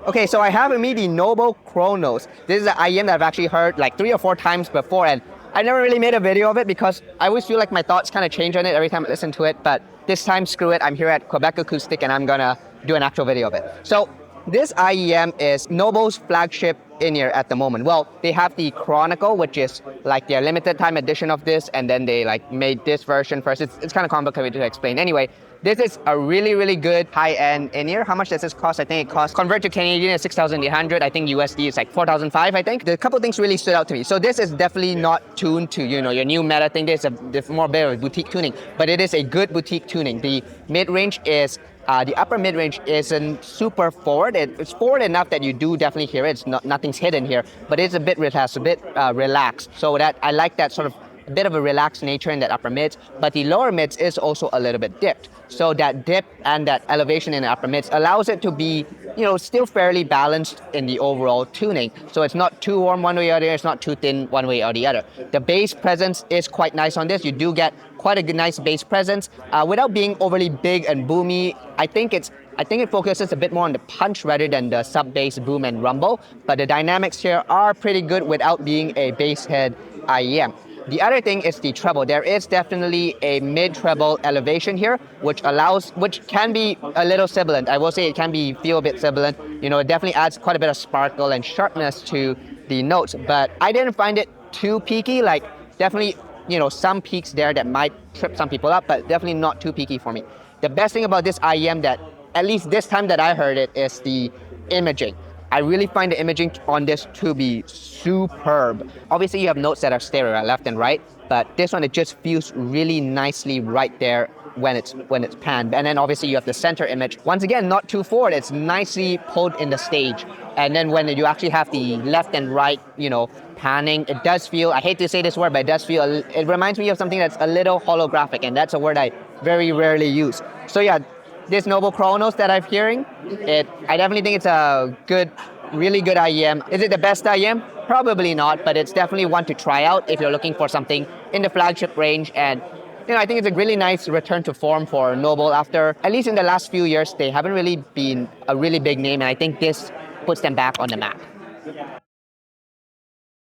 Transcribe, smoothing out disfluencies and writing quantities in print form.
Okay, so I have with me the Noble Kronos. This is an IEM that I've actually heard like 3 or 4 times before, and I never really made a video of it because I always feel like my thoughts kind of change on it every time I listen to it, but this time, screw it, I'm here at Quebec Acoustic and I'm gonna do an actual video of it. So this IEM is Noble's flagship in-ear at the moment. Well, they have the Chronicle, which is like their limited time edition of this, and then they like made this version first. It's kind of complicated to explain. Anyway, this is a really, really good high-end in-ear. How much does this cost? I think it costs, convert to Canadian, is 6,800. I think USD is like 4,500, I think. The couple things really stood out to me. So this is definitely not tuned to, you know, your new meta thing. This is more bit of boutique tuning, but it is a good boutique tuning. The mid-range is the upper mid-range isn't super forward. It's forward enough that you do definitely hear it. It's not, nothing's hidden here, but it's a bit relaxed. So that I like that sort of a bit of a relaxed nature in that upper mids, but the lower mids is also a little bit dipped. So that dip and that elevation in the upper mids allows it to be, you know, still fairly balanced in the overall tuning. So it's not too warm one way or the other, it's not too thin one way or the other. The bass presence is quite nice on this. You do get quite a good, nice bass presence without being overly big and boomy. I think it focuses a bit more on the punch rather than the sub-bass boom and rumble, but the dynamics here are pretty good without being a bass head IEM. The other thing is the treble. There is definitely a mid-treble elevation here, which can be a little sibilant. I will say it can feel a bit sibilant. You know, it definitely adds quite a bit of sparkle and sharpness to the notes, but I didn't find it too peaky. Like, definitely, you know, some peaks there that might trip some people up, but definitely not too peaky for me. The best thing about this IEM that, at least this time that I heard it, is the imaging. I really find the imaging on this to be superb. Obviously you have notes that are stereo, right, left and right, but this one, it just feels really nicely right there when it's panned. And then obviously you have the center image. Once again, not too forward, it's nicely pulled in the stage. And then when you actually have the left and right, you know, panning, it does feel, I hate to say this word, but it does feel, it reminds me of something that's a little holographic, and that's a word I very rarely use. So yeah, this Noble Kronos that I'm hearing, I definitely think it's a good, really good IEM. Is it the best IEM? Probably not, but it's definitely one to try out if you're looking for something in the flagship range. And you know, I think it's a really nice return to form for Noble after, at least in the last few years, they haven't really been a really big name, and I think this puts them back on the map.